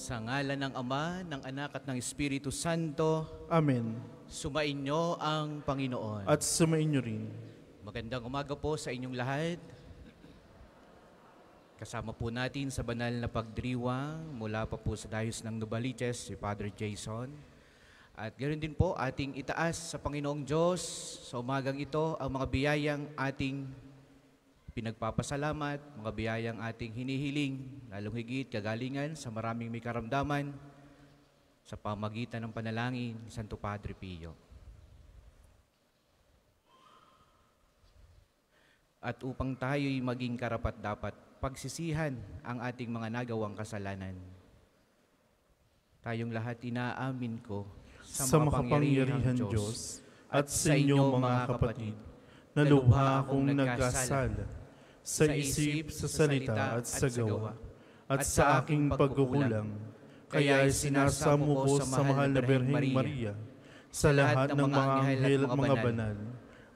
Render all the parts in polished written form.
Sa ngalan ng Ama, ng Anak at ng Espiritu Santo, Amen. sumainyo ang Panginoon. At sumainyo rin. Magandang umaga po sa inyong lahat. Kasama po natin sa banal na pagdiriwang mula pa po sa Dayos ng Nubaliches, si Father Jason. At ganoon din po ating itaas sa Panginoong Diyos sa umagang ito ang mga biyayang ating pinagpapasalamat, mga biyayang ating hinihiling, lalong higit kagalingan sa maraming may karamdaman sa pamagitan ng panalangin ni Santo Padre Pio. At upang tayo'y maging karapat-dapat, pagsisihan ang ating mga nagawang kasalanan. Tayong lahat inaamin ko sa makapangyarihang Diyos at sa inyo mga kapatid, na lubha akong nagkasala sa isip, sa salita at sa gawa, at sa aking pagkukulang. Kaya sinasamo ko sa mahal na Birheng Maria, sa lahat ng mga anghel at mga banal,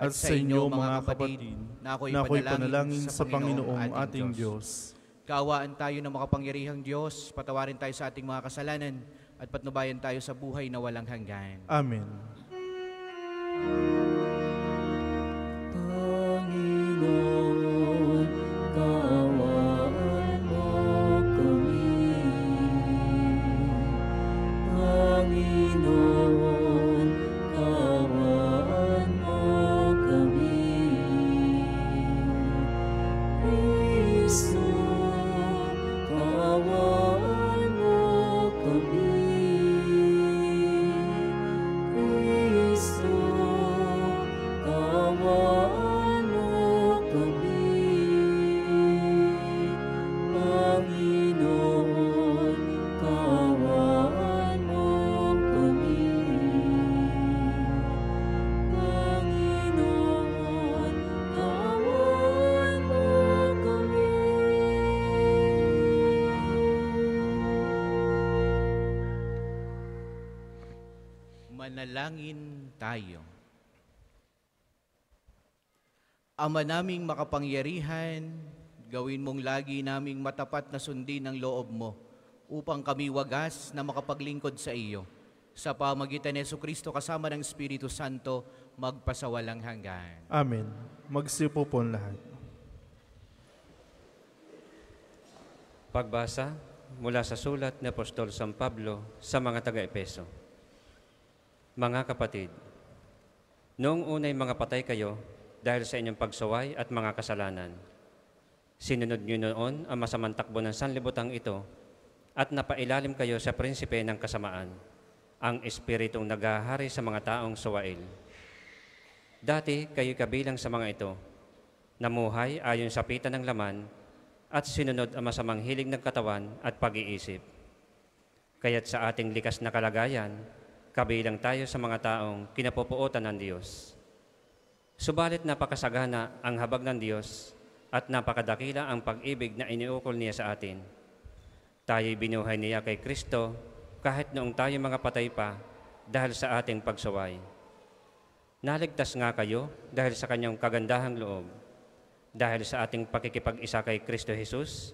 at sa inyo mga kapatid, na ako'y panalangin sa Panginoong ating Diyos. Kaawaan tayo ng makapangyarihang Diyos, patawarin tayo sa ating mga kasalanan, at patnubayan tayo sa buhay na walang hanggan. Amen. Panginoon, kaawaan mo kami. Panginoon, kaawaan mo kami. Kristo, kaawaan mo kami. Kristo, kaawaan mo kami. Panginoon, kaawaan mo kami. Panginoon, kaawaan mo kami. Manalangin tayo. Ama naming makapangyarihan, gawin mong lagi naming matapat na sundin ang loob mo upang kami wagas na makapaglingkod sa iyo. Sa pamagitan ni Jesucristo kasama ng Espiritu Santo, magpasawalang hanggan. Amen. Magsipo po ang lahat. Pagbasa mula sa sulat ni Apostol San Pablo sa mga taga-Epeso. Mga kapatid, noong unay mga patay kayo dahil sa inyong pagsaway at mga kasalanan. Sinunod niyo noon ang masamang takbo ng sanlibutan ito at napailalim kayo sa prinsipe ng kasamaan, ang espiritong naghahari sa mga taong sawail. Dati kayo kabilang sa mga ito, namuhay ayon sa pita ng laman at sinunod ang masamang hilig ng katawan at pag-iisip. Kaya't sa ating likas na kalagayan, kabilang tayo sa mga taong kinapupuotan ng Diyos. Subalit napakasagana ang habag ng Diyos at napakadakila ang pag-ibig na iniukol niya sa atin. Tayo'y binuhay niya kay Kristo kahit noong tayo mga patay pa dahil sa ating pagsaway. Naligtas nga kayo dahil sa kanyang kagandahang loob. Dahil sa ating pakikipag-isa kay Kristo Jesus,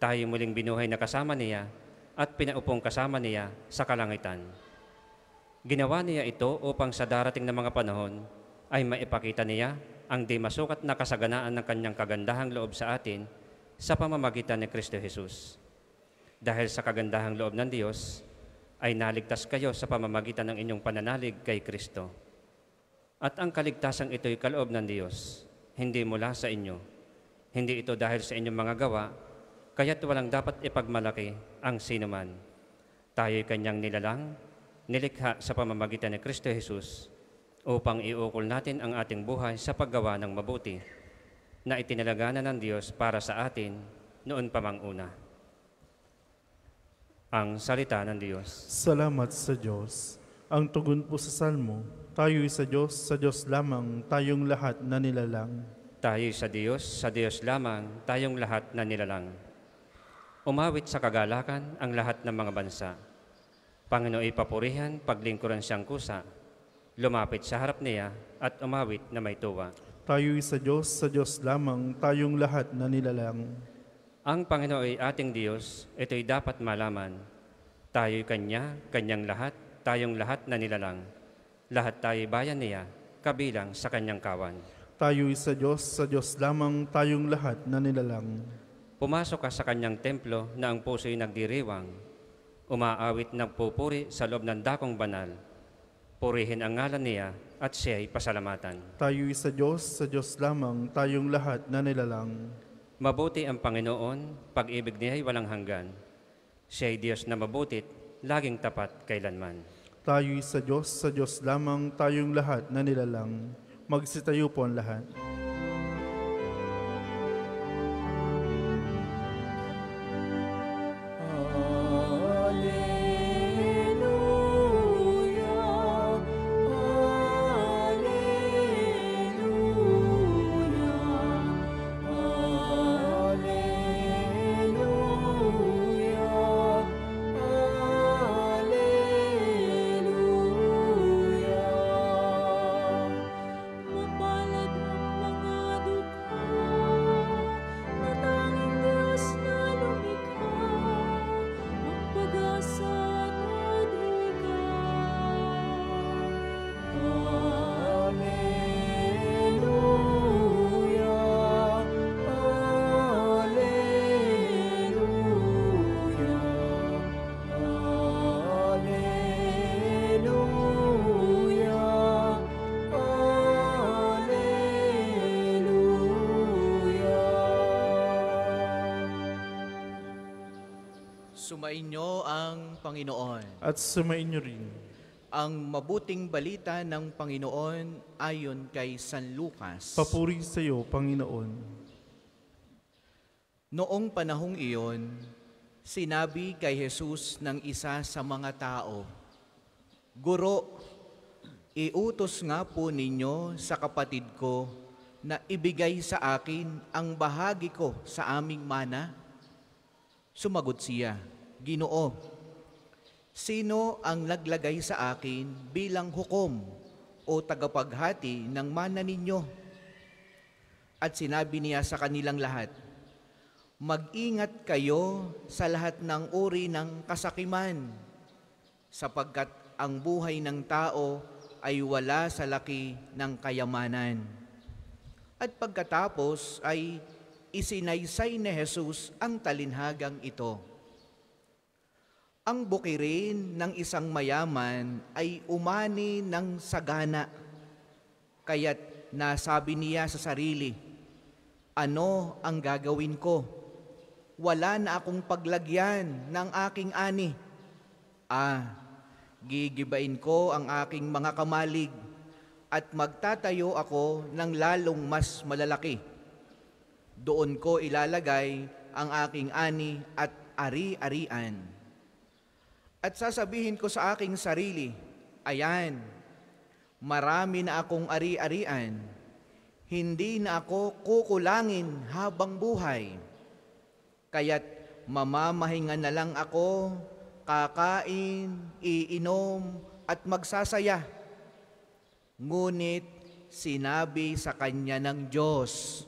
tayo muling binuhay na kasama niya at pinaupong kasama niya sa kalangitan. Ginawa niya ito upang sa darating na mga panahon ay maipakita niya ang di masukat na kasaganaan ng kanyang kagandahang loob sa atin sa pamamagitan ni Kristo Jesus. Dahil sa kagandahang loob ng Diyos, ay naligtas kayo sa pamamagitan ng inyong pananalig kay Kristo. At ang kaligtasang ito'y kaloob ng Diyos, hindi mula sa inyo. Hindi ito dahil sa inyong mga gawa, kaya't walang dapat ipagmalaki ang sinuman. Tayo'y kanyang nilalang, nilikha sa pamamagitan ni Kristo Jesus, upang iukol natin ang ating buhay sa paggawa ng mabuti na itinalagana ng Diyos para sa atin noon pa mang una. Ang salita ng Diyos. Salamat sa Diyos. Ang tugon po sa Salmo, tayo'y sa Diyos lamang, tayong lahat na nilalang. Tayo'y sa Diyos lamang, tayong lahat na nilalang. Umawit sa kagalakan ang lahat ng mga bansa. Panginooy papurihan, paglingkuran siyang kusa. Lumapit sa harap niya at umawit na may tuwa. Tayo'y sa Diyos lamang, tayong lahat na nilalang. Ang Panginoon ay ating Diyos, ito'y dapat malaman. Tayo'y Kanya, Kanyang lahat, tayong lahat na nilalang. Lahat tayo'y bayan niya, kabilang sa Kanyang kawan. Tayo'y sa Diyos lamang tayong lahat na nilalang. Pumasok ka sa Kanyang templo na ang puso'y nagdiriwang. Umaawit ng pupuri sa loob ng dakong banal. Purihin ang ngalan niya at siya'y pasalamatan. Tayo'y sa Diyos lamang tayong lahat na nilalang. Mabuti ang Panginoon, pag-ibig niya'y walang hanggan. Siya'y Diyos na mabutit, laging tapat kailanman. Tayo'y sa Diyos lamang tayong lahat na nilalang. Magsitayo po ang lahat. Mapalad ang mga dukha na tanging Diyos na lumikha, ang pag-asa at adhika. Alleluia, Alleluia, Alleluia. Sumainyo ang Panginoon. At sumainyo rin. Ang mabuting balita ng Panginoon ayon kay San Lucas. Papuri sa iyo, Panginoon. Noong panahong iyon, sinabi kay Jesus ng isa sa mga tao, Guro, iutos nga po ninyo sa kapatid ko na ibigay sa akin ang bahagi ko sa aming mana. Sumagot siya, Ginoo, sino ang naglagay sa akin bilang hukom o tagapaghati ng mana ninyo? At sinabi niya sa kanilang lahat, Mag-ingat kayo sa lahat ng uri ng kasakiman, sapagkat ang buhay ng tao ay wala sa laki ng kayamanan. At pagkatapos ay isinaysay ni Jesus ang talinhagang ito. Ang bukirin ng isang mayaman ay umani ng sagana, kaya't nasabi niya sa sarili, Ano ang gagawin ko? Wala na akong paglagyan ng aking ani. Gigibain ko ang aking mga kamalig at magtatayo ako ng lalong mas malalaki. Doon ko ilalagay ang aking ani at ari-arian. At sasabihin ko sa aking sarili, Ayan, marami na akong ari-arian. Hindi na ako kukulangin habang buhay. Kaya't mamamahinga na lang ako, kakain, iinom, at magsasaya. Ngunit sinabi sa kanya ng Diyos,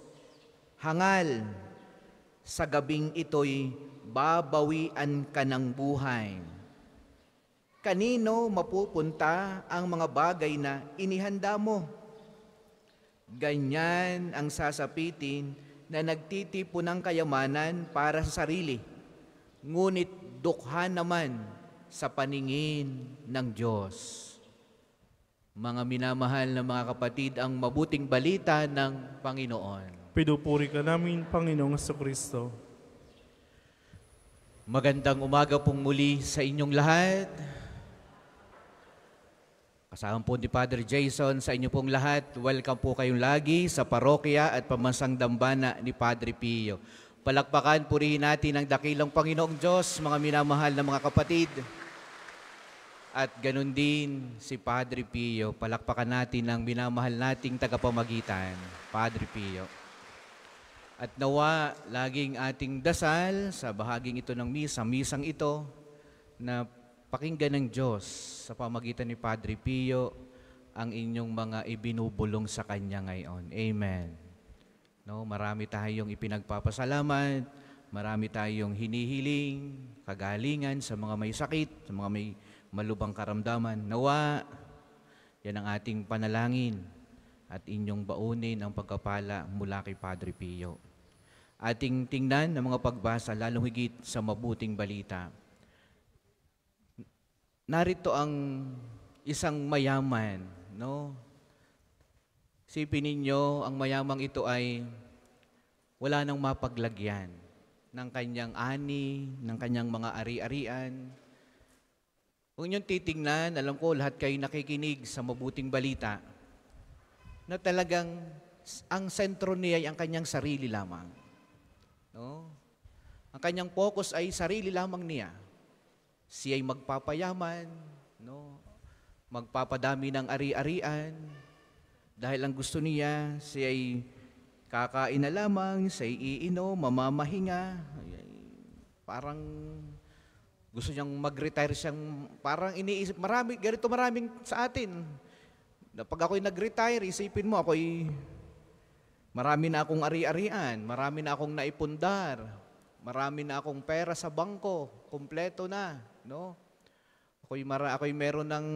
Hangal, sa gabing ito'y babawian ka ng buhay. Kanino mapupunta ang mga bagay na inihanda mo? Ganyan ang sasapitin na nagtitipon ng kayamanan para sa sarili, ngunit dukha naman sa paningin ng Diyos. Mga minamahal na mga kapatid, ang mabuting balita ng Panginoon. Pinupuri ka namin, Panginoong Jesucristo. Magandang umaga pong muli sa inyong lahat. Kasama po ni Padre Jason sa inyo pong lahat. Welcome po kayong lagi sa parokya at pamansang dambana ni Padre Pio. Palakpakan, purihin natin ang dakilang Panginoong Diyos, mga minamahal na mga kapatid. At ganun din si Padre Pio. Palakpakan natin ang minamahal nating tagapamagitan, Padre Pio. At nawa, laging ating dasal sa bahaging ito ng misa, misang ito, na pakinggan ng Diyos sa pamagitan ni Padre Pio ang inyong mga ibinubulong sa Kanya ngayon. Amen. No, marami tayong ipinagpapasalamat marami tayong hinihiling, kagalingan sa mga may sakit, sa mga may malubhang karamdaman. Nawa, yan ang ating panalangin at inyong baunin ang pagkapala mula kay Padre Pio. Ating tingnan ang mga pagbasa, lalong higit sa mabuting balita. Narito ang isang mayaman, no? Isipin ninyo, ang mayamang ito ay wala nang mapaglagyan ng kanyang ani, ng kanyang mga ari-arian. Kung inyong titingnan, alam ko lahat kayo nakikinig sa mabuting balita, na talagang ang sentro niya ay ang kanyang sarili lamang. No? Ang kanyang focus ay sarili lamang niya. Siya ay magpapayaman, no? Magpapadami ng ari-arian, dahil ang gusto niya, siya ay kakain na lamang, siya ay iinom, mamamahinga. Parang gusto niyang mag-retire siyang, parang iniisip, maraming sa atin. Pag ako'y nag-retire, isipin mo, marami na akong ari-arian, marami na akong naipundar, marami na akong pera sa bangko, kumpleto na, no? Ako'y meron ng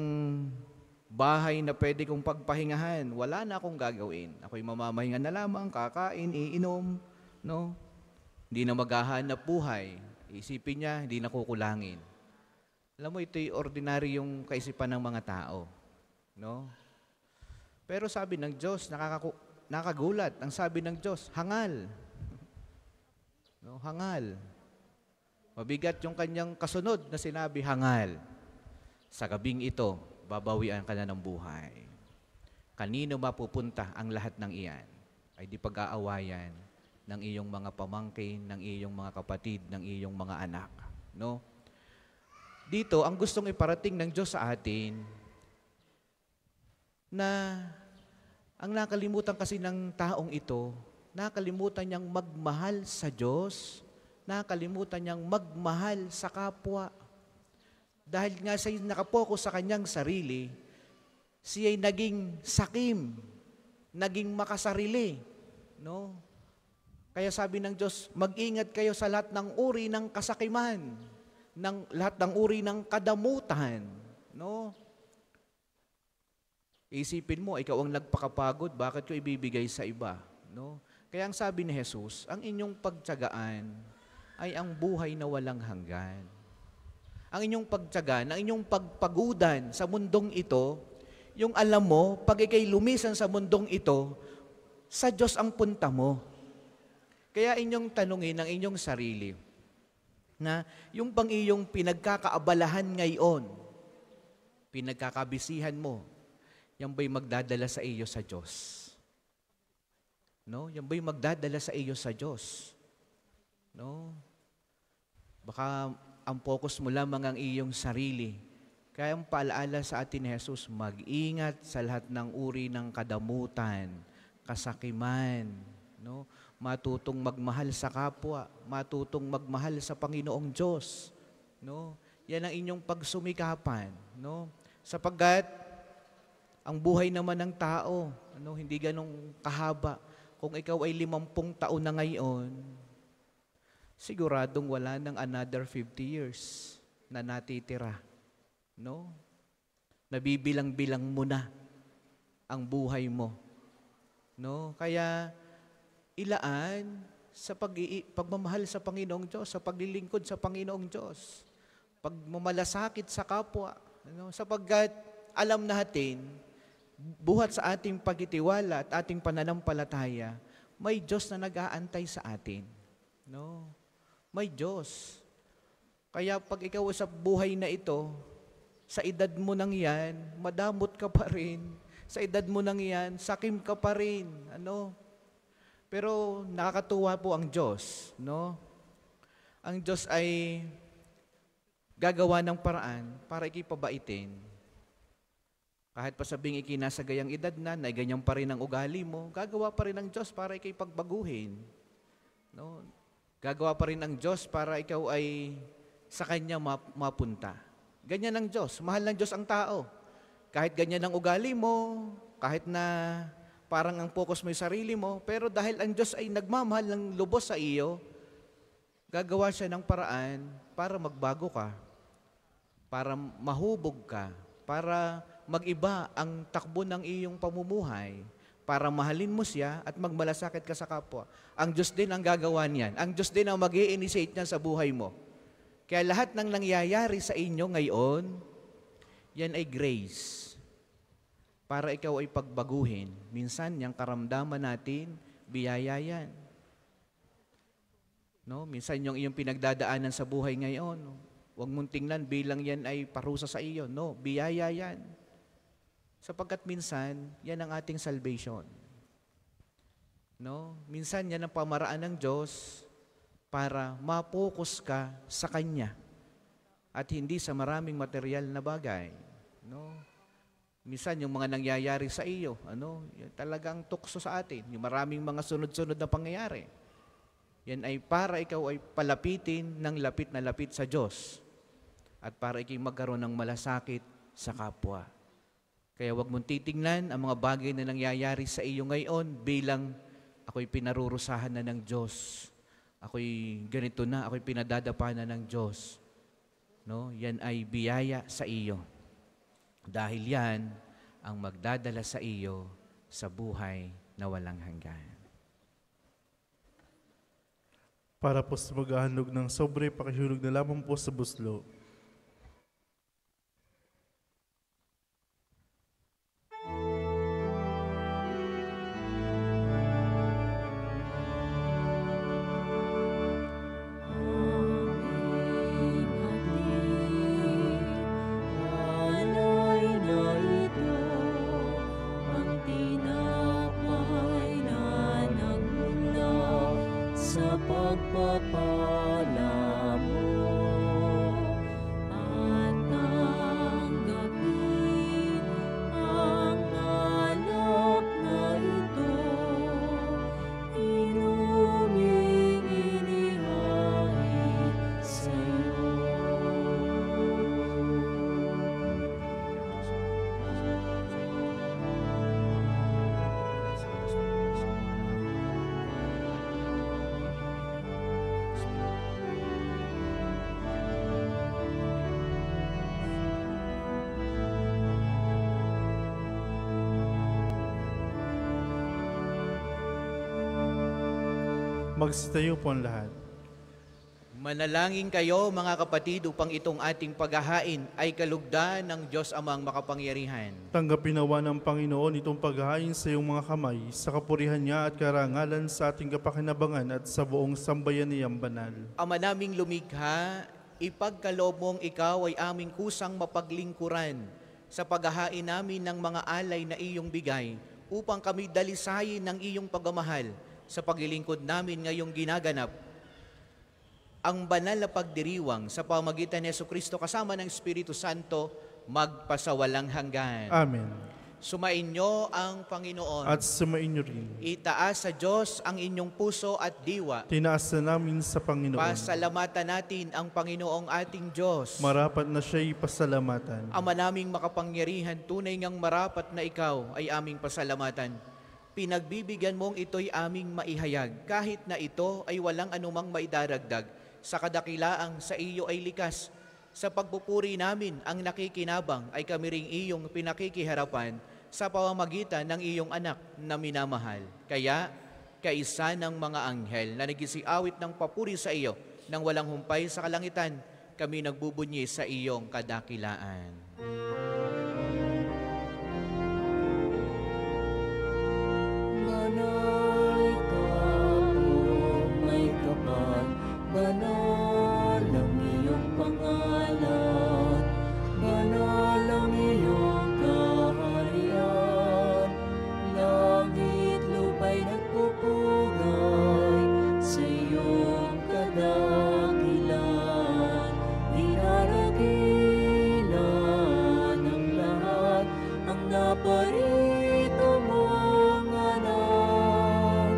bahay na pwede kong pagpahingahan, wala na akong gagawin. Ako'y mamamahinga na lamang, kakain, iinom, no? Hindi na maghahanap buhay. Isipin niya, hindi na kukulangin. Alam mo, ito'y ordinaryong kaisipan ng mga tao, no? Pero sabi ng Diyos, nakagulat. Ang sabi ng Diyos, hangal. No, hangal. Mabigat yung kanyang kasunod na sinabi, hangal. Sa gabing ito, babawian ka na ng buhay. Kanino mapupunta ang lahat ng iyan? Ay di pag-aawayan ng iyong mga pamangkin, ng iyong mga kapatid, ng iyong mga anak. No? Dito, ang gustong iparating ng Diyos sa atin, na ang nakalimutan kasi ng taong ito, nakalimutan niyang magmahal sa Diyos, nakalimutan niyang magmahal sa kapwa. Dahil nga siya nakapokus sa kanyang sarili, siya'y naging sakim, naging makasarili. No? Kaya sabi ng Diyos, mag-ingat kayo sa lahat ng uri ng kasakiman, ng lahat ng uri ng kadamutan. No? Isipin mo, ikaw ang nagpakapagod, bakit ko ibibigay sa iba? No? Kaya ang sabi ni Jesus, ang inyong pagtiyagaan ay ang buhay na walang hanggan. Ang inyong pagtiyagaan, ang inyong pagpagudan sa mundong ito, yung alam mo, pag ikay lumisan sa mundong ito, sa Diyos ang punta mo. Kaya inyong tanungin ang inyong sarili, na yung pang iyong pinagkakaabalahan ngayon, pinagkakabisihan mo, yan ba'y magdadala sa iyo sa Diyos? No? Yan ba'y magdadala sa iyo sa Diyos? No? Baka ang focus mo lamang ang iyong sarili. Kaya ang paalaala sa atin ni Jesus, mag-ingat sa lahat ng uri ng kadamutan, kasakiman, no? Matutong magmahal sa kapwa, matutong magmahal sa Panginoong Diyos. No? Yan ang inyong pagsumikapan. No? Sapagkat ang buhay naman ng tao, hindi ganong kahaba. Kung ikaw ay 50 taon na ngayon, siguradong wala ng another 50 years na natitira. No? Nabibilang-bilang mo na ang buhay mo. No? Kaya ilaan sa pagmamahal sa Panginoong Diyos, sa paglilingkod sa Panginoong Diyos, pagmamalasakit sa kapwa. Sapagkat alam natin, buhat sa ating pagtitiwala at ating pananampalataya, may Diyos na nag-aantay sa atin. No? May Diyos. Kaya pag ikaw sa buhay na ito, sa edad mo nang yan, madamot ka pa rin. Sa edad mo nang yan, sakim ka pa rin. Pero nakakatuwa po ang Diyos. No? Ang Diyos ay gagawa ng paraan para ikipabaitin. Kahit pa sabing ikinasa gayang edad na ganyan pa rin ang ugali mo, gagawa pa rin ang Diyos para ikay pagbaguhin. No? Gagawa pa rin ang Diyos para ikaw ay sa Kanya mapunta. Ganyan ang Diyos. Mahal ng Diyos ang tao. Kahit ganyan ang ugali mo, kahit na parang ang focus mo yung sarili mo, pero dahil ang Diyos ay nagmamahal ng lubos sa iyo, Gagawa siya ng paraan para magbago ka, para mahubog ka, para mag-iba ang takbo ng iyong pamumuhay, para mahalin mo siya at magmalasakit ka sa kapwa. Ang Diyos din ang gagawa niyan. Ang Diyos din ang mag-i-initiate niyan sa buhay mo. Kaya lahat ng nangyayari sa inyo ngayon, yan ay grace. Para ikaw ay pagbaguhin. Minsan, yung karamdaman natin, biyaya yan. No? Minsan, yung iyong pinagdadaanan sa buhay ngayon, huwag mong tingnan bilang yan ay parusa sa iyo. No, biyaya yan. Sapagkat minsan, yan ang ating salvation. No? Minsan, yan ang pamaraan ng Diyos para ma-focus ka sa Kanya at hindi sa maraming material na bagay. No? Minsan, yung mga nangyayari sa iyo, talagang tukso sa atin. Yung maraming mga sunod-sunod na pangyayari. Yan ay para ikaw ay palapitin ng lapit na lapit sa Diyos at para ikaw magkaroon ng malasakit sa kapwa. Kaya huwag mong titingnan ang mga bagay na nangyayari sa iyo ngayon bilang ako'y pinarurusahan na ng Diyos. Ako'y ganito na, ako'y pinadadapa na ng Diyos. No? Yan ay biyaya sa iyo. Dahil yan ang magdadala sa iyo sa buhay na walang hanggan. Para po sa maghahandog ng sobre, pakihulog na lamang po sa buslo. Magsitayo po ang lahat. Manalangin kayo mga kapatid upang itong ating paghahain ay kalugdan ng Diyos Amang makapangyarihan. Tanggapin nawa ng Panginoon itong paghahain sa iyong mga kamay, sa kapurihan niya at karangalan sa ating kapakinabangan at sa buong sambayan niyang banal. Ama naming lumikha, ipagkaloob mong ikaw ay aming kusang mapaglingkuran sa paghahain namin ng mga alay na iyong bigay upang kami dalisayin ng iyong pagmamahal sa paglilingkod namin ngayong ginaganap ang banal na pagdiriwang sa pamagitan ni Jesucristo kasama ng Espiritu Santo magpasawalang hanggan. Amen. Sumainyo ang Panginoon. At sumainyo rin. Itaas sa Diyos ang inyong puso at diwa. Tinaas na namin sa Panginoon. Pasalamatan natin ang Panginoong ating Diyos. Marapat na siya'y pasalamatan. Ama naming makapangyarihan, tunay ngang marapat na ikaw ay aming pasalamatan. Pinagbibigyan mong ito'y aming maihayag, kahit na ito ay walang anumang maidaragdag. Sa kadakilaang sa iyo ay likas. Sa pagpupuri namin, ang nakikinabang ay kami ring iyong pinakikiharapan sa pamamagitan ng iyong anak na minamahal. Kaya, kaisa ng mga anghel na nagisiawit ng papuri sa iyo nang walang humpay sa kalangitan, kami nagbubunyi sa iyong kadakilaan. Banal ka po, may kapal, banal ang iyong pangalan, banal ang iyong kaharian, langit lupa'y nagpupugay sa iyong kadakilan, dinaragilan ng lahat ang naparito mong anak,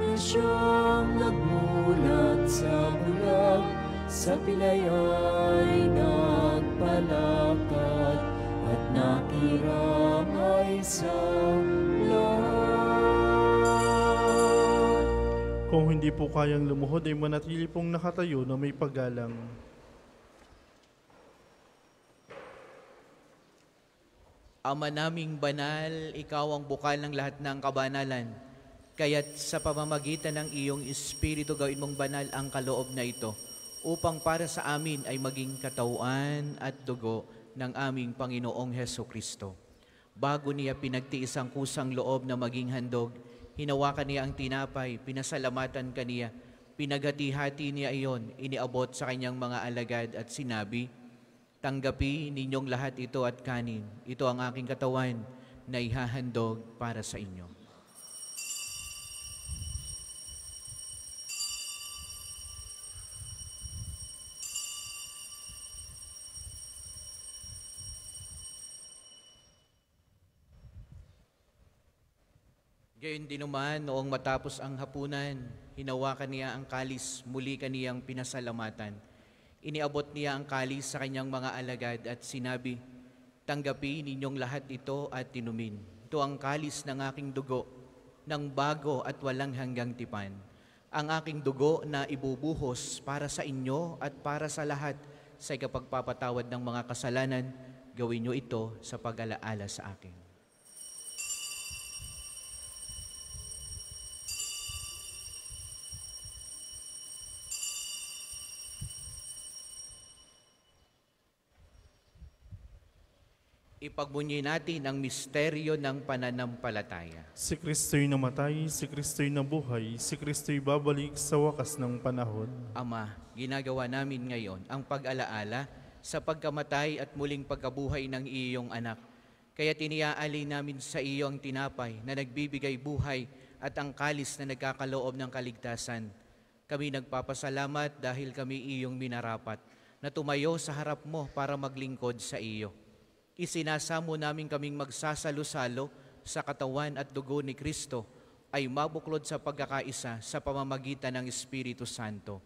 na siyang nagmulat sa bulag, sa pilayay nagpalakad, at nakiramay sa lahat. pong hindi po kayang lumuhod ay manatili pong nakatayo na may paggalang. Ama naming banal, ikaw ang bukal ng lahat ng kabanalan. Kaya't sa pamamagitan ng iyong Espiritu gawin mong banal ang kaloob na ito upang para sa amin ay maging katawan at dugo ng aming Panginoong Hesukristo. Bago niya pinagtiis ang kusang loob na maging handog, hinawakan niya ang tinapay, pinasalamatan kaniya, pinaghati-hati niya iyon, iniabot sa kanyang mga alagad at sinabi, "Tanggapi ninyong lahat ito at kanin. Ito ang aking katawan na ihahandog para sa inyo." Gayon din naman, noong matapos ang hapunan, hinawakan niya ang kalis, muli kaniyang pinasalamatan. Iniabot niya ang kalis sa kanyang mga alagad at sinabi, "Tanggapi ninyong lahat ito at inumin. Ito ang kalis ng aking dugo, ng bago at walang hanggang tipan. Ang aking dugo na ibubuhos para sa inyo at para sa lahat sa ikapagpapatawad ng mga kasalanan. Gawin niyo ito sa pag-alaala sa akin." Ipagmunyi natin ang misteryo ng pananampalataya. Si Kristo'y namatay, si Kristo'y nabuhay, si Kristo'y babalik sa wakas ng panahon. Ama, ginagawa namin ngayon ang pag-alaala sa pagkamatay at muling pagkabuhay ng iyong anak. Kaya tiniaalay namin sa iyo ang tinapay na nagbibigay buhay at ang kalis na nagkakaloob ng kaligtasan. Kami nagpapasalamat dahil kami iyong minarapat na tumayo sa harap mo para maglingkod sa iyo. Isinasamo namin kaming magsasalo-salo sa katawan at dugo ni Kristo ay mabuklod sa pagkakaisa sa pamamagitan ng Espiritu Santo.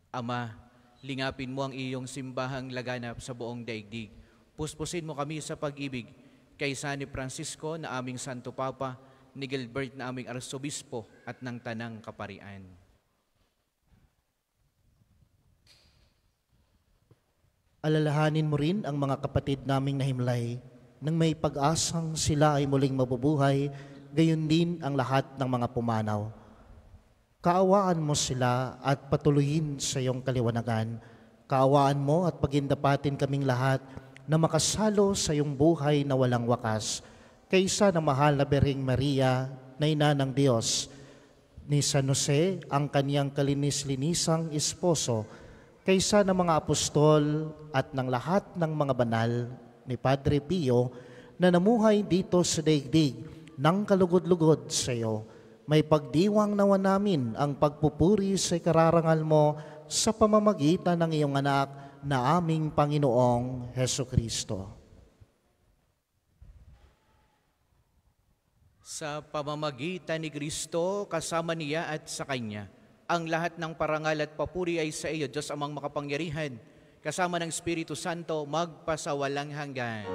Ama, lingapin mo ang iyong simbahang laganap sa buong daigdig. Puspusin mo kami sa pag-ibig kay San Francisco na aming Santo Papa, ni Gilbert na aming Arsobispo at ng Tanang Kaparian. Alalahanin mo rin ang mga kapatid naming nahimlay nang may pag-asang sila ay muling mabubuhay, gayon din ang lahat ng mga pumanaw. Kaawaan mo sila at patuloyin sa iyong kaliwanagan. Kaawaan mo at pagindapatin kaming lahat na makasalo sa iyong buhay na walang wakas, kaysa ng mahal na Birheng Maria na ina ng Diyos, ni San Jose ang kaniyang kalinis-linisang esposo, kaysa ng mga apostol at ng lahat ng mga banal ni Padre Pio na namuhay dito sa daigdig ng kalugod-lugod sa iyo. May pagdiwang nawa namin ang pagpupuri sa ikararangal mo sa pamamagitan ng iyong anak na aming Panginoong Hesukristo. Sa pamamagitan ni Kristo, kasama niya at sa Kanya, ang lahat ng parangal at papuri ay sa iyo, Diyos Amang makapangyarihan, kasama ng Espiritu Santo, magpasawalang hanggan.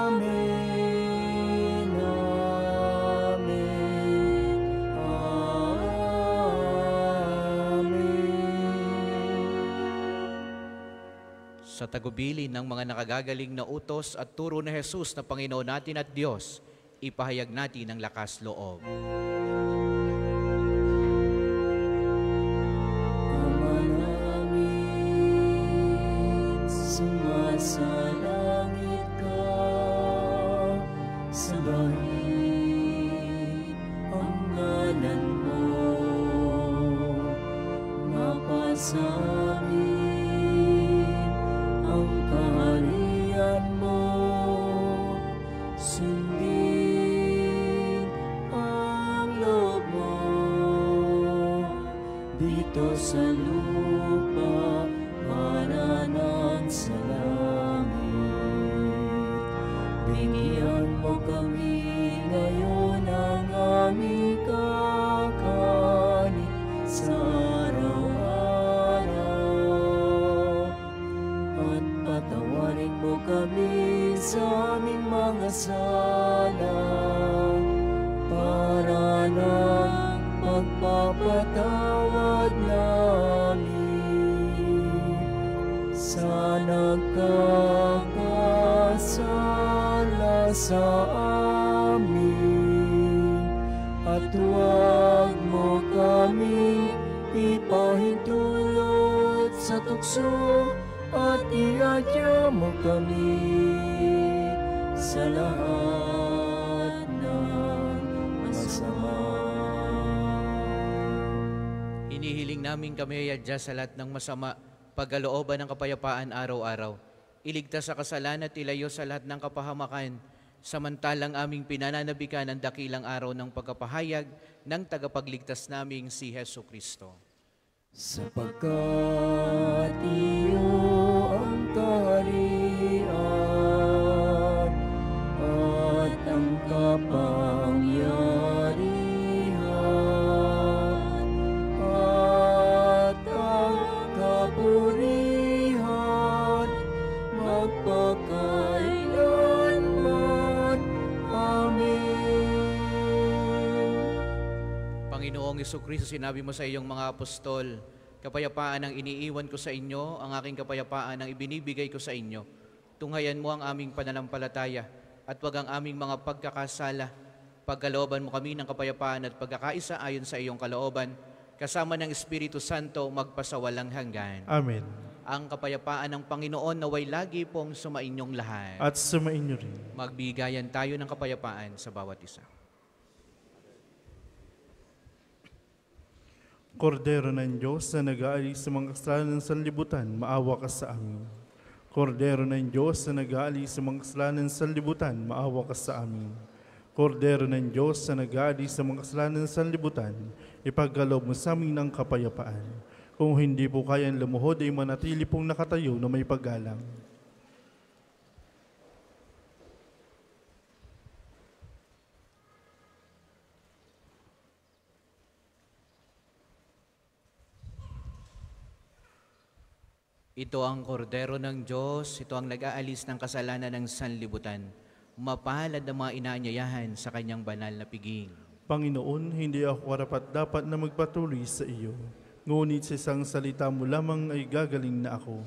Amen, amen, amen. Sa tagubilin ng mga nakagagaling na utos at turo na Jesus na Panginoon natin at Diyos, ipahayag natin ang lakas loob. Sumasalangit ka, sambahin ang ngalan mo, mapasamin ang kaharian mo, sundin ang loob mo, dito sa lupa, maranan sa bigyan mo kami ngayon ang aming kakanin sa araw-araw. At patawarin mo kami sa aming mga sala para na huwag mo kami ipahintulot sa tukso at iadya mo kami sa lahat ng masama. Hinihiling namin kami ayadya sa lahat ng masama, pagkalooban ng kapayapaan araw-araw. Iligtas sa kasalan at ilayo sa lahat ng kapahamakan, samantalang aming pinananabikan ang dakilang araw ng pagkapahayag ng tagapagligtas naming si Hesu Kristo. Sapagkat iyo ang kaharian at ang kapangyarihan at ang kapurihan magpakailanman. Amen. Panginoong Jesucristo, sinabi mo sa iyong mga apostol, kapayapaan ang iniiwan ko sa inyo, ang aking kapayapaan ang ibinibigay ko sa inyo. Tunghayan mo ang aming pananampalataya at wag ang aming mga pagkakasala. Pagkalooban mo kami ng kapayapaan at pagkakaisa ayon sa iyong kalooban, kasama ng Espiritu Santo magpasawalang hanggan. Amen. Ang kapayapaan ng Panginoon naway lagi pong sumainyong lahat. At sumainyo rin. Magbigayan tayo ng kapayapaan sa bawat isa. Kordero ng Diyos na nag-aalis sa mga kasalanan ng sanlibutan, maawa ka sa amin. Kordero ng Diyos na nag-aalis sa mga kasalanan ng sanlibutan, maawa ka sa amin. Kordero ng Diyos na nag-aalis sa mga kasalanan ng sanlibutan, ipagkaloob mo sa amin ang kapayapaan. Kung hindi po kayang lumuhod, ay manatili pong nakatayo na may paggalang. Ito ang kordero ng Diyos, ito ang nag-aalis ng kasalanan ng sanlibutan. Mapalad ang mga inaanyayahan sa kanyang banal na piging. Panginoon, hindi ako karapat-dapat na magpatuloy sa iyo. Ngunit sa isang salita mo lamang ay gagaling na ako.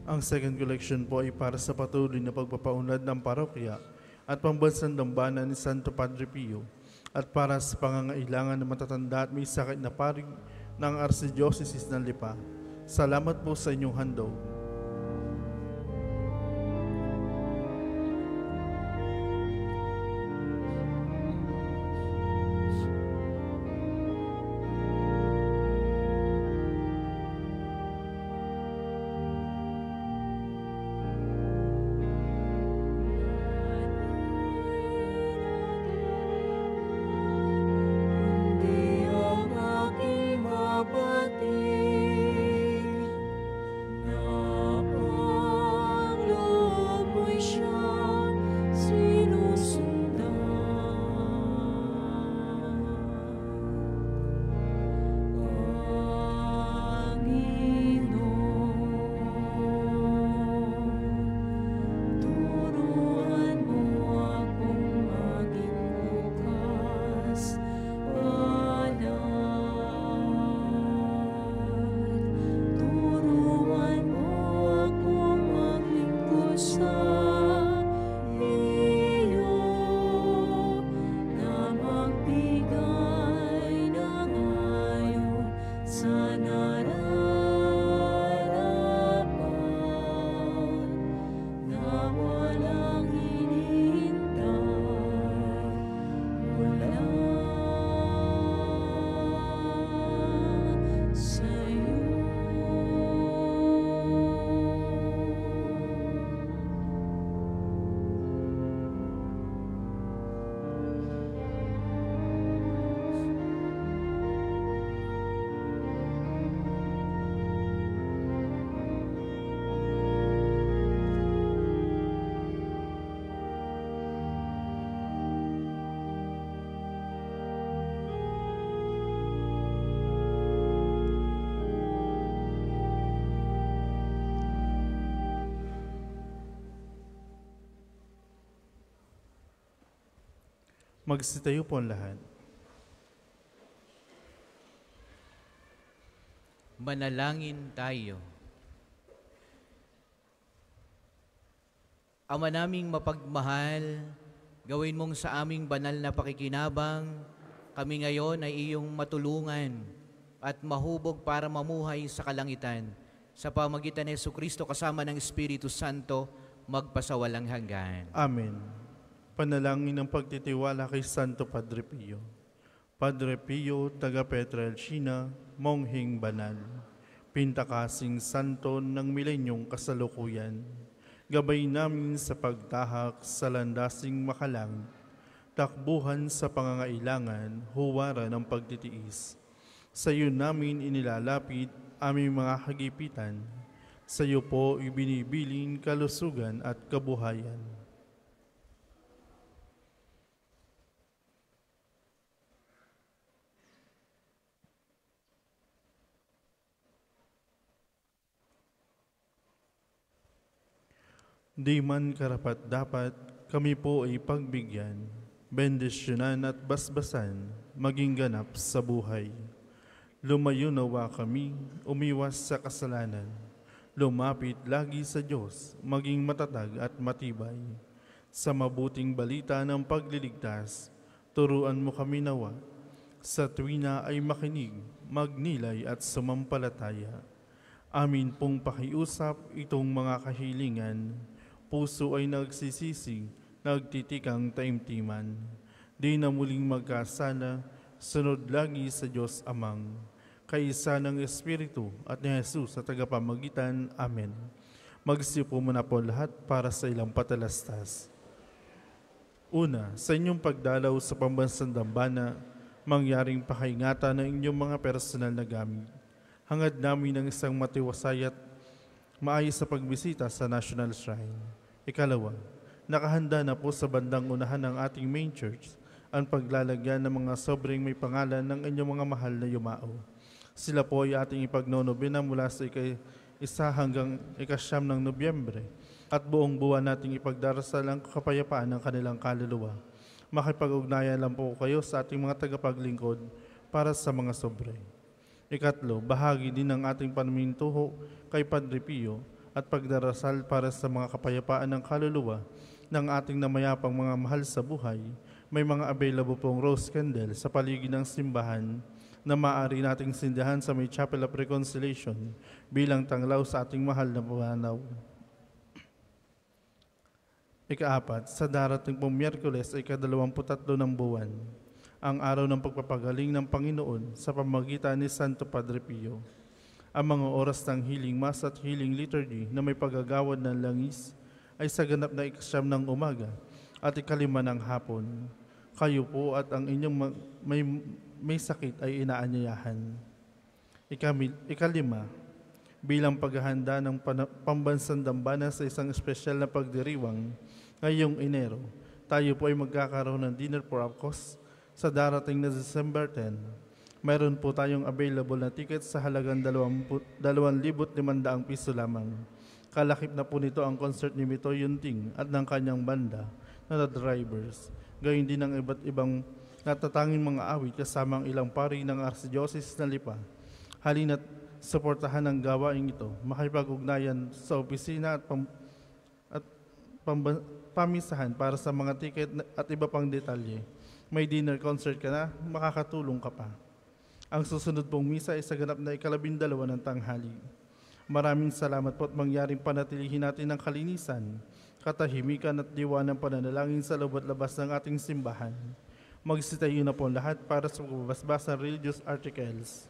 Ang second collection po ay para sa patuloy na pagpapaunlad ng parokya at pambansang dambana ni Santo Padre Pio at para sa pangangailangan ng matatanda at may sakit na parig ng Archdiocese ng Lipa. Salamat po sa inyong handog. Di ang aking mapatid na ang loob mo'y siyang sinusundan. Panginoon, turuan mo akong maging bukas, banal. Turuan mo akong maglingkod sa iyo, na magbigay ng ayon sa nararapat, na walang hinihintay mula sa'yo. Magsitayo po ang lahat. Manalangin tayo. Ama naming mapagmahal, gawin mong sa aming banal na pakikinabang, kami ngayon ay iyong matulungan at mahubog para mamuhay sa kalangitan. Sa pamagitan ni Jesucristo kasama ng Espiritu Santo, magpasawalang hanggan. Amen. Panalangin ng pagtitiwala kay Santo Padre Pio. Padre Pio, taga Pietrelcina, mongheng banal, pintakasing santo ng milenyong kasalukuyan, gabay namin sa pagtahak sa landasing makalang, takbuhan sa pangangailangan, huwara ng pagtitiis. Sa iyo namin inilalapit aming mga kagipitan, sa iyo po ibinibilin kalusugan at kabuhayan. Di man karapat-dapat, kami po ay pagbigyan, bendisyonan at basbasan, maging ganap sa buhay. Lumayo nawa kami, umiwas sa kasalanan, lumapit lagi sa Diyos, maging matatag at matibay. Sa mabuting balita ng pagliligtas, turuan mo kami nawa, sa tuwina ay makinig, magnilay at sumampalataya. Amin pong pakiusap itong mga kahilingan, puso ay nagsisisi, nagtitikang taimtiman. Di na muling magkasala, sunod lagi sa Diyos Amang, kaisa ng Espiritu at ni Jesus sa tagapamagitan. Amen. Magsiupo muna po lahat para sa ilang patalastas. Una, sa inyong pagdalaw sa pambansang dambana, mangyaring pakaingatan ng inyong mga personal na gamit. Hangad namin ng isang matiwasay at maayos sa pagbisita sa National Shrine. Ikalawa, nakahanda na po sa bandang unahan ng ating main church ang paglalagyan ng mga sobrang may pangalan ng inyong mga mahal na yumao. Sila po ay ating ipagnonobena mula sa isa hanggang 9 ng Nobyembre at buong buwan nating ipagdarasal ang kapayapaan ng kanilang kaluluwa. Makipag-ugnayan lang po kayo sa ating mga tagapaglingkod para sa mga sobre. Ikatlo, bahagi din ng ating panamintuho kay Padre Pio at pagdarasal para sa mga kapayapaan ng kaluluwa ng ating namayapang mga mahal sa buhay, may mga available pong rose candle sa paligid ng simbahan na maaari nating sindahan sa may Chapel of Reconciliation bilang tanglaw sa ating mahal na pumanaw. Ika-4, sa darating pong Miyerkules ay ika-23 ng buwan, ang araw ng pagpapagaling ng Panginoon sa pamamagitan ni Santo Padre Pio. Ang mga oras ng healing mass at healing liturgy na may paggagawad ng langis ay sa ganap na ika-9 ng umaga at ika-5 ng hapon. Kayo po at ang inyong may sakit ay inaanyayahan. Ika-5, bilang paghahanda ng pambansang dambana sa isang espesyal na pagdiriwang ngayong Enero, tayo po ay magkakaroon ng dinner for a cause sa darating na December 10. Mayroon po tayong available na ticket sa halagang 2,500 piso lamang. Kalakip na po nito ang concert ni Mito Yunting at ng kanyang banda na The Drivers. Gayon din ang iba't ibang natatanging mga awit kasama ang ilang pari ng Archdiocese ng Lipa. Halina't suportahan ang gawain ito, makipag-ugnayan sa opisina at pamisahan para sa mga ticket at iba pang detalye. May dinner concert ka na, makakatulong ka pa. Ang susunod pong misa ay sa ganap na ika-12 ng tanghali. Maraming salamat po at mangyaring panatilihin natin ang kalinisan, katahimikan at diwa ng pananalangin sa loob at labas ng ating simbahan. Magsitayo na po lahat para sa pagbabasbas ng religious articles.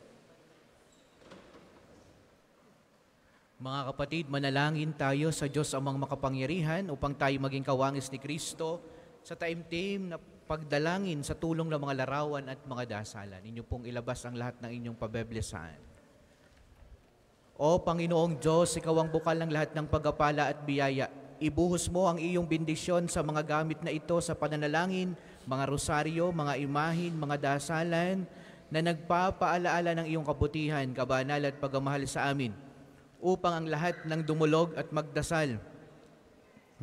Mga kapatid, manalangin tayo sa Diyos amang makapangyarihan upang tayo maging kawangis ni Kristo sa taimtim na pagdalangin sa tulong ng mga larawan at mga dasalan. Inyo pong ilabas ang lahat ng inyong pabeblesan. O Panginoong Diyos, Ikaw ang bukal ng lahat ng pagpapala at biyaya. Ibuhos mo ang iyong bendisyon sa mga gamit na ito sa pananalangin, mga rosaryo, mga imahin, mga dasalan na nagpapaalaala ng iyong kabutihan, kabanal at pagmamahal sa amin, upang ang lahat ng dumulog at magdasal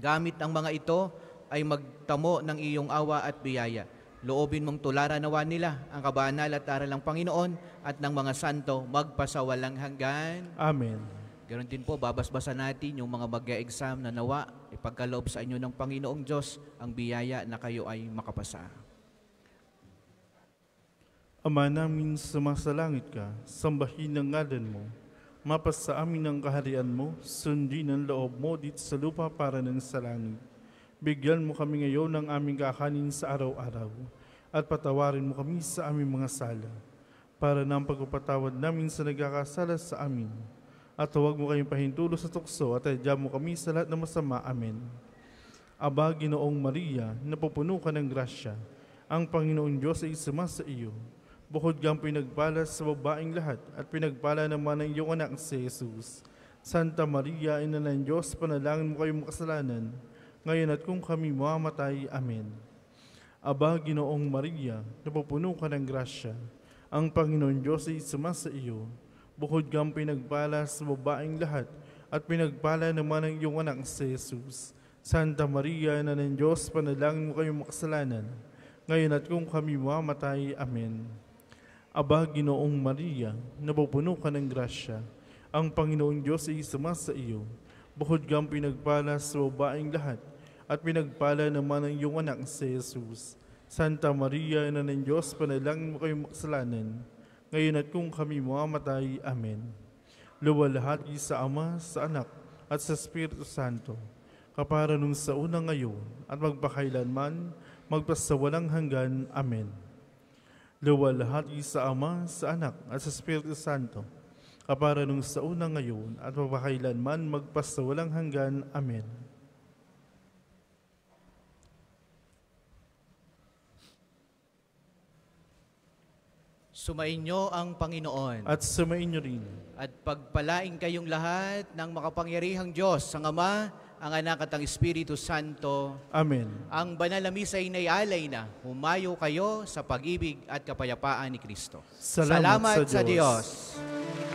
gamit ang mga ito ay magtamo ng iyong awa at biyaya. Loobin mong tularan nawa nila ang kabanal at aral ng Panginoon at ng mga santo magpasawalang hanggan. Amen. Ganon din po, babasbasan natin yung mga mag-exam na nawa, ipagkaloob sa inyo ng Panginoong Diyos ang biyaya na kayo ay makapasa. Ama namin sumasalangit ka, sambahin ang ngalan mo. Mapas sa amin ang kaharian mo, sundin ang loob mo dito sa lupa para ng sa langit. Bigyan mo kami ngayon ng aming kakanin sa araw-araw at patawarin mo kami sa aming mga sala para ng pagpapatawad namin sa nagkakasala sa amin. At huwag mo kayong pahintulo sa tukso at adya mo kami sa lahat ng masama. Amen. Aba, Ginoong Maria, napupuno ka ng grasya. Ang Panginoon Diyos ay isama sa iyo. Bukod kang pinagpala sa babaeng lahat at pinagpala naman ng iyong anak si Jesus. Santa Maria, Ina ng Diyos, panalangin mo kayong makasalanan, ngayon at kung kami mamamatay. Amen. Aba, Ginoong Maria, napupuno ka ng grasya. Ang Panginoon Diyos ay isama sa iyo. Bukod kang pinagpala sa babaeng lahat at pinagpala naman ng iyong anak si Jesus. Santa Maria, Ina ng Diyos, panalangin mo kayong makasalanan, ngayon at kung kami mamamatay. Amen. Aba, Ginoong Maria, napupuno ka ng grasya. Ang Panginoong Diyos ay isama sa iyo. Bukod kang pinagpala sa babaeng lahat at pinagpala naman ng iyong anak si Jesus. Santa Maria, Ina ng Diyos, panalangin mo kayong makasalanan, ngayon at kung kami mamamatay. Amen. Luwalhati sa Ama, sa Anak, at sa Espiritu Santo, kapara nung sa unang ngayon, at magpakailanman, magpasawalang hanggan. Amen. Luwalhati sa Ama, sa Anak, at sa Espiritu Santo, kapara nung sa unang ngayon, at magpakailanman, magpasawalang hanggan. Amen. Sumainyo ang Panginoon. At sumainyo rin. At pagpalain kayong lahat ng makapangyarihang Diyos, ang Ama, ang Anak at ang Espiritu Santo. Amen. Ang banal na misa ay naialay na. Humayo kayo sa pag-ibig at kapayapaan ni Kristo. Salamat sa sa Diyos. Diyos.